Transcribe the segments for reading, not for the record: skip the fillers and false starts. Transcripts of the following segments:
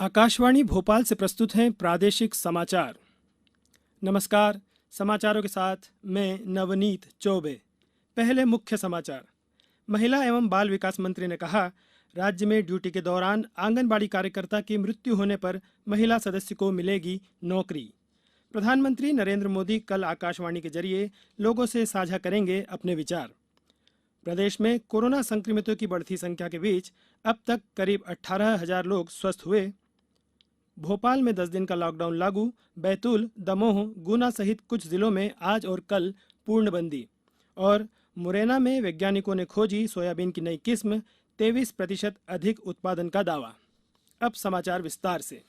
आकाशवाणी भोपाल से प्रस्तुत हैं प्रादेशिक समाचार। नमस्कार। समाचारों के साथ मैं नवनीत चौबे। पहले मुख्य समाचार। महिला एवं बाल विकास मंत्री ने कहा, राज्य में ड्यूटी के दौरान आंगनबाड़ी कार्यकर्ता की मृत्यु होने पर महिला सदस्य को मिलेगी नौकरी। प्रधानमंत्री नरेंद्र मोदी कल आकाशवाणी के जरिए लोगों से साझा करेंगे अपने विचार। प्रदेश में कोरोना संक्रमितों की बढ़ती संख्या के बीच अब तक करीब 18,000 लोग स्वस्थ हुए। भोपाल में 10 दिन का लॉकडाउन लागू। बैतूल, दमोह, गुना सहित कुछ जिलों में आज और कल पूर्णबंदी। और मुरैना में वैज्ञानिकों ने खोजी सोयाबीन की नई किस्म, 23% अधिक उत्पादन का दावा। अब समाचार विस्तार से।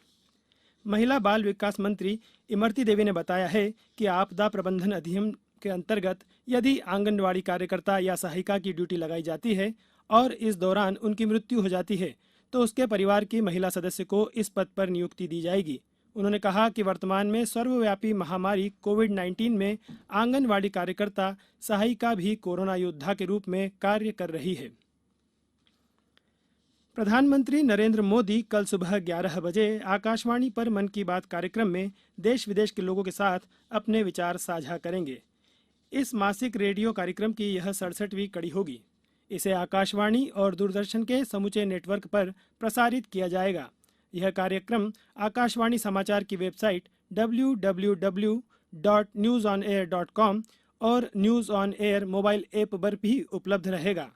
महिला बाल विकास मंत्री इमरती देवी ने बताया है कि आपदा प्रबंधन अधिनियम के अंतर्गत यदि आंगनबाड़ी कार्यकर्ता या सहायिका की ड्यूटी लगाई जाती है और इस दौरान उनकी मृत्यु हो जाती है तो उसके परिवार की महिला सदस्य को इस पद पर नियुक्ति दी जाएगी। उन्होंने कहा कि वर्तमान में सर्वव्यापी महामारी कोविड-19 में आंगनबाड़ी कार्यकर्ता सहायिका भी कोरोना योद्धा के रूप में कार्य कर रही है। प्रधानमंत्री नरेंद्र मोदी कल सुबह 11 बजे आकाशवाणी पर मन की बात कार्यक्रम में देश विदेश के लोगों के साथ अपने विचार साझा करेंगे। इस मासिक रेडियो कार्यक्रम की यह 67वीं कड़ी होगी। इसे आकाशवाणी और दूरदर्शन के समूचे नेटवर्क पर प्रसारित किया जाएगा। यह कार्यक्रम आकाशवाणी समाचार की वेबसाइट www.newsonair.com और news on air mobile app पर भी उपलब्ध रहेगा।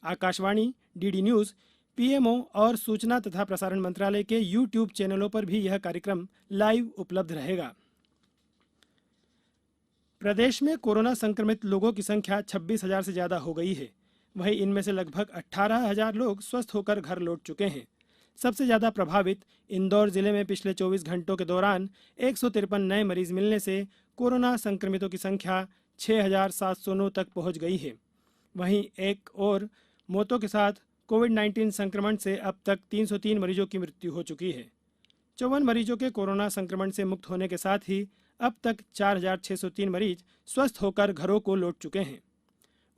आकाशवाणी, डीडी न्यूज़, पीएमओ और सूचना तथा प्रसारण मंत्रालय के यूट्यूब चैनलों पर भी यह कार्यक्रम लाइव उपलब्ध रहेगा। प्रदेश में कोरोना संक्रमित लोगों की संख्या 26,000 से ज्यादा हो गई है। वहीं इनमें से लगभग 18,000 लोग स्वस्थ होकर घर लौट चुके हैं। सबसे ज्यादा प्रभावित इंदौर जिले में पिछले 24 घंटों के दौरान 153 नए मरीज मिलने से कोरोना संक्रमितों की संख्या 6,709 तक पहुंच गई है। वहीं एक और मौतों के साथ कोविड-19 संक्रमण से अब तक 303 मरीजों की मृत्यु हो चुकी है। 54 मरीजों के कोरोना संक्रमण से मुक्त होने के साथ ही अब तक 4,603 मरीज स्वस्थ होकर घरों को लौट चुके हैं।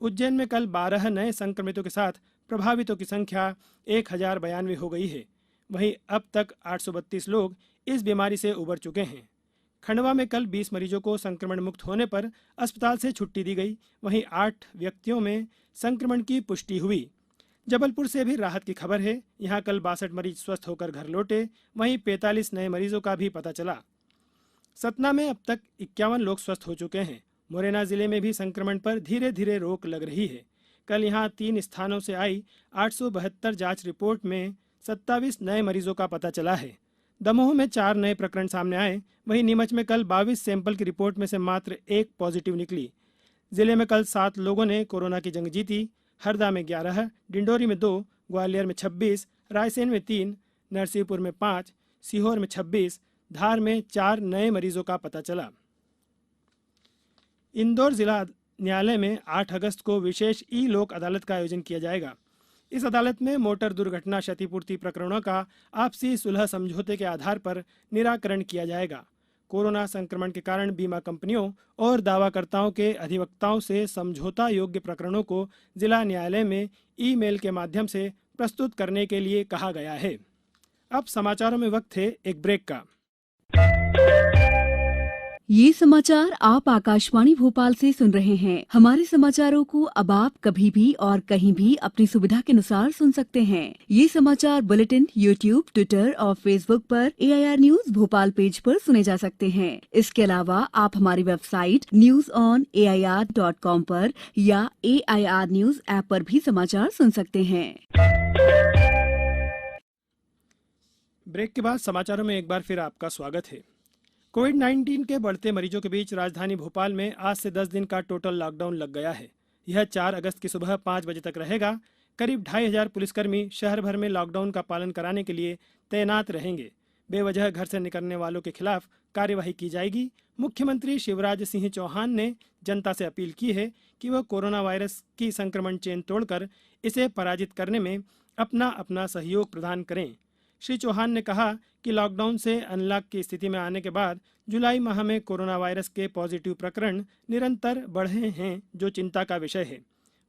उज्जैन में कल 12 नए संक्रमितों के साथ प्रभावितों की संख्या 1,092 हो गई है। वहीं अब तक 832 लोग इस बीमारी से उबर चुके हैं। खंडवा में कल 20 मरीजों को संक्रमण मुक्त होने पर अस्पताल से छुट्टी दी गई। वहीं 8 व्यक्तियों में संक्रमण की पुष्टि हुई। जबलपुर से भी राहत की खबर है। यहां कल 62 मरीज स्वस्थ होकर घर लौटे। वहीं 45 नए मरीजों का भी पता चला। सतना में अब तक 51 लोग स्वस्थ हो चुके हैं। मुरैना जिले में भी संक्रमण पर धीरे धीरे रोक लग रही है। कल यहां 3 स्थानों से आई 872 जांच रिपोर्ट में 27 नए मरीजों का पता चला है। दमोह में 4 नए प्रकरण सामने आए। वहीं नीमच में कल 22 सैंपल की रिपोर्ट में से मात्र 1 पॉजिटिव निकली। जिले में कल 7 लोगों ने कोरोना की जंग जीती। हरदा में 11, डिंडोरी में 2, ग्वालियर में 26, रायसेन में 3, नरसिंहपुर में 5, सीहोर में 26, धार में 4 नए मरीजों का पता चला। इंदौर जिला न्यायालय में 8 अगस्त को विशेष ई लोक अदालत का आयोजन किया जाएगा। इस अदालत में मोटर दुर्घटना क्षतिपूर्ति प्रकरणों का आपसी सुलह समझौते के आधार पर निराकरण किया जाएगा। कोरोना संक्रमण के कारण बीमा कंपनियों और दावाकर्ताओं के अधिवक्ताओं से समझौता योग्य प्रकरणों को जिला न्यायालय में ईमेल के माध्यम से प्रस्तुत करने के लिए कहा गया है। अब समाचारों में वक्त है एक ब्रेक का। ये समाचार आप आकाशवाणी भोपाल से सुन रहे हैं। हमारे समाचारों को अब आप कभी भी और कहीं भी अपनी सुविधा के अनुसार सुन सकते हैं। ये समाचार बुलेटिन यूट्यूब, ट्विटर और फेसबुक पर AIR न्यूज भोपाल पेज पर सुने जा सकते हैं। इसके अलावा आप हमारी वेबसाइट newsonair.com पर या AIR न्यूज ऐप पर भी समाचार सुन सकते हैं। ब्रेक के बाद समाचारों में एक बार फिर आपका स्वागत है। कोविड-19 के बढ़ते मरीजों के बीच राजधानी भोपाल में आज से 10 दिन का टोटल लॉकडाउन लग गया है। यह 4 अगस्त की सुबह 5 बजे तक रहेगा। करीब 2,500 पुलिसकर्मी शहर भर में लॉकडाउन का पालन कराने के लिए तैनात रहेंगे। बेवजह घर से निकलने वालों के खिलाफ कार्यवाही की जाएगी। मुख्यमंत्री शिवराज सिंह चौहान ने जनता से अपील की है कि वह कोरोना वायरस की संक्रमण चेन तोड़कर इसे पराजित करने में अपना सहयोग प्रदान करें। श्री चौहान ने कहा कि लॉकडाउन से अनलॉक की स्थिति में आने के बाद जुलाई माह में कोरोना वायरस के पॉजिटिव प्रकरण निरंतर बढ़े हैं, जो चिंता का विषय है।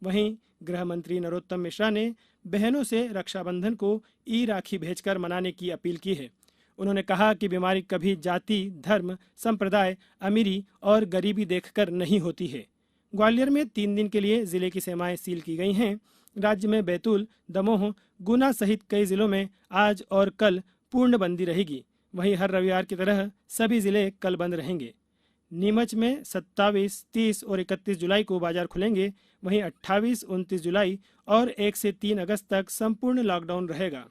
वहीं गृह मंत्री नरोत्तम मिश्रा ने बहनों से रक्षाबंधन को ई राखी भेजकर मनाने की अपील की है। उन्होंने कहा कि बीमारी कभी जाति, धर्म, संप्रदाय, अमीरी और गरीबी देखकर नहीं होती है। ग्वालियर में 3 दिन के लिए जिले की सीमाएं सील की गई हैं। राज्य में बैतूल, दमोह, गुना सहित कई जिलों में आज और कल पूर्णबंदी रहेगी। वहीं हर रविवार की तरह सभी जिले कल बंद रहेंगे। नीमच में 27, 30 और 31 जुलाई को बाजार खुलेंगे। वहीं 28, 29 जुलाई और 1 से 3 अगस्त तक संपूर्ण लॉकडाउन रहेगा।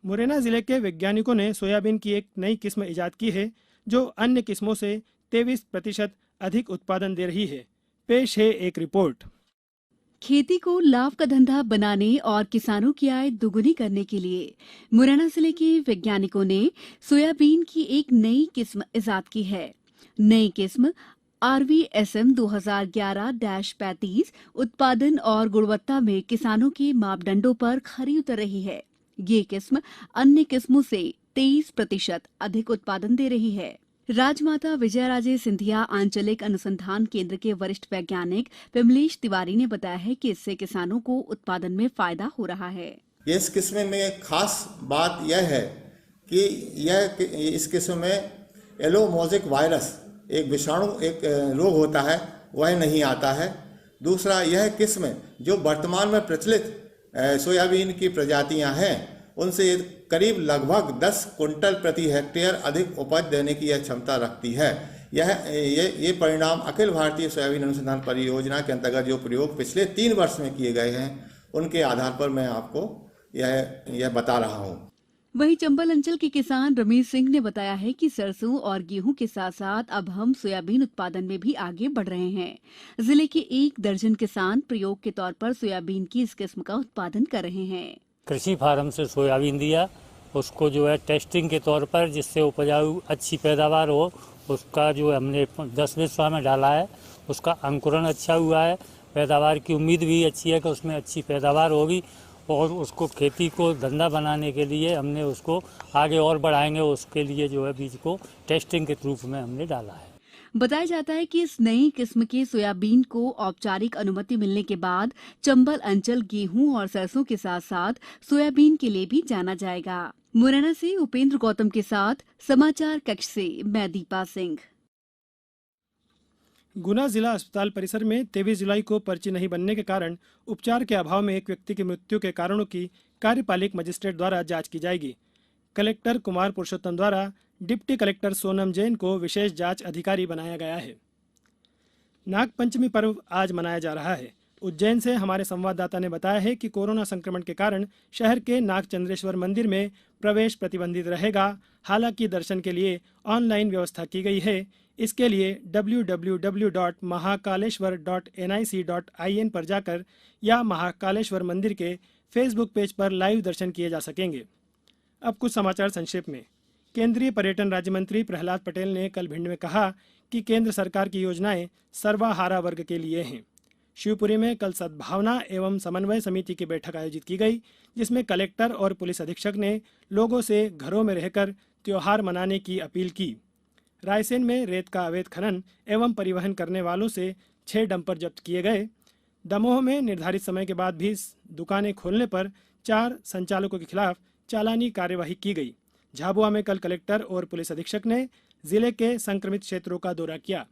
मुरैना जिले के वैज्ञानिकों ने सोयाबीन की एक नई किस्म ईजाद की है जो अन्य किस्मों से 23% अधिक उत्पादन दे रही है। पेश है एक रिपोर्ट। खेती को लाभ का धंधा बनाने और किसानों की आय दुगुनी करने के लिए मुरैना जिले के वैज्ञानिकों ने सोयाबीन की एक नई किस्म ईजाद की है। नई किस्म RVSM 2011-35 उत्पादन और गुणवत्ता में किसानों के मापदंडों पर खरी उतर रही है। ये किस्म अन्य किस्मों से 23% अधिक उत्पादन दे रही है। राजमाता विजयराजे सिंधिया आंचलिक अनुसंधान केंद्र के वरिष्ठ वैज्ञानिक विमलेश तिवारी ने बताया है कि इससे किसानों को उत्पादन में फायदा हो रहा है। इस किस्म में खास बात यह है कि इस किस्म में एलोमोजिक वायरस एक विषाणु एक रोग होता है, वह नहीं आता है। दूसरा, यह किस्म जो वर्तमान में प्रचलित सोयाबीन की प्रजातियां हैं उनसे करीब लगभग 10 क्विंटल प्रति हेक्टेयर अधिक उपज देने की यह क्षमता रखती है। ये परिणाम अखिल भारतीय सोयाबीन अनुसंधान परियोजना के अंतर्गत जो प्रयोग पिछले 3 वर्ष में किए गए हैं उनके आधार पर मैं आपको यह बता रहा हूँ। वहीं चंबल अंचल के किसान रमेश सिंह ने बताया है कि सरसों और गेहूं के साथ साथ अब हम सोयाबीन उत्पादन में भी आगे बढ़ रहे हैं। जिले के 1 दर्जन किसान प्रयोग के तौर पर सोयाबीन की इस किस्म का उत्पादन कर रहे हैं। कृषि फार्म से सोयाबीन दिया, उसको जो है टेस्टिंग के तौर पर जिससे उपजाऊ अच्छी पैदावार हो, उसका जो हमने 10 बिस्वा में डाला है, उसका अंकुरण अच्छा हुआ है। पैदावार की उम्मीद भी अच्छी है कि उसमें अच्छी पैदावार होगी और उसको खेती को धंधा बनाने के लिए हमने उसको आगे और बढ़ाएंगे। उसके लिए जो है बीज को टेस्टिंग के रूप में हमने डाला है। बताया जाता है कि इस नई किस्म के सोयाबीन को औपचारिक अनुमति मिलने के बाद चंबल अंचल गेहूं और सरसों के साथ साथ सोयाबीन के लिए भी जाना जाएगा। मुरैना से उपेंद्र गौतम के साथ समाचार कक्ष से मैं दीपा सिंह। गुना जिला अस्पताल परिसर में 23 जुलाई को पर्ची नहीं बनने के कारण उपचार के अभाव में एक व्यक्ति की मृत्यु के कारणों की कार्यपालिक मजिस्ट्रेट द्वारा जांच की जाएगी। कलेक्टर कुमार पुरुषोत्तम द्वारा डिप्टी कलेक्टर सोनम जैन को विशेष जांच अधिकारी बनाया गया है। नागपंचमी पर्व आज मनाया जा रहा है। उज्जैन से हमारे संवाददाता ने बताया है कि कोरोना संक्रमण के कारण शहर के नागचंद्रेश्वर मंदिर में प्रवेश प्रतिबंधित रहेगा। हालांकि दर्शन के लिए ऑनलाइन व्यवस्था की गई है। इसके लिए www.mahakaleshwar.nic.in पर जाकर या महाकालेश्वर मंदिर के फेसबुक पेज पर लाइव दर्शन किए जा सकेंगे। अब कुछ समाचार संक्षेप में। केंद्रीय पर्यटन राज्य मंत्री प्रहलाद पटेल ने कल भिंड में कहा कि केंद्र सरकार की योजनाएं सर्वहारा वर्ग के लिए हैं। शिवपुरी में कल सद्भावना एवं समन्वय समिति की बैठक आयोजित की गई, जिसमें कलेक्टर और पुलिस अधीक्षक ने लोगों से घरों में रहकर त्योहार मनाने की अपील की। रायसेन में रेत का अवैध खनन एवं परिवहन करने वालों से 6 डंपर जब्त किए गए। दमोह में निर्धारित समय के बाद भी दुकानें खोलने पर 4 संचालकों के खिलाफ चालानी कार्यवाही की गई। झाबुआ में कल कलेक्टर और पुलिस अधीक्षक ने जिले के संक्रमित क्षेत्रों का दौरा किया।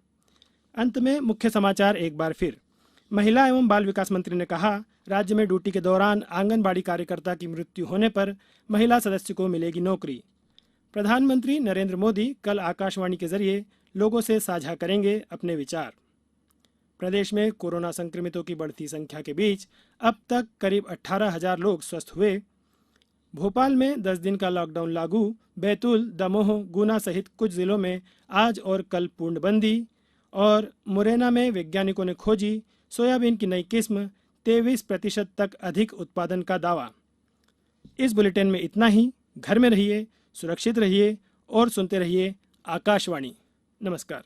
अंत में मुख्य समाचार एक बार फिर। महिला एवं बाल विकास मंत्री ने कहा, राज्य में ड्यूटी के दौरान आंगनबाड़ी कार्यकर्ता की मृत्यु होने पर महिला सदस्य को मिलेगी नौकरी। प्रधानमंत्री नरेंद्र मोदी कल आकाशवाणी के जरिए लोगों से साझा करेंगे अपने विचार। प्रदेश में कोरोना संक्रमितों की बढ़ती संख्या के बीच अब तक करीब 18,000 लोग स्वस्थ हुए। भोपाल में 10 दिन का लॉकडाउन लागू। बैतूल, दमोह, गुना सहित कुछ जिलों में आज और कल पूर्णबंदी। और मुरैना में वैज्ञानिकों ने खोजी सोयाबीन की नई किस्म, 23% तक अधिक उत्पादन का दावा। इस बुलेटिन में इतना ही। घर में रहिए, सुरक्षित रहिए और सुनते रहिए आकाशवाणी। नमस्कार।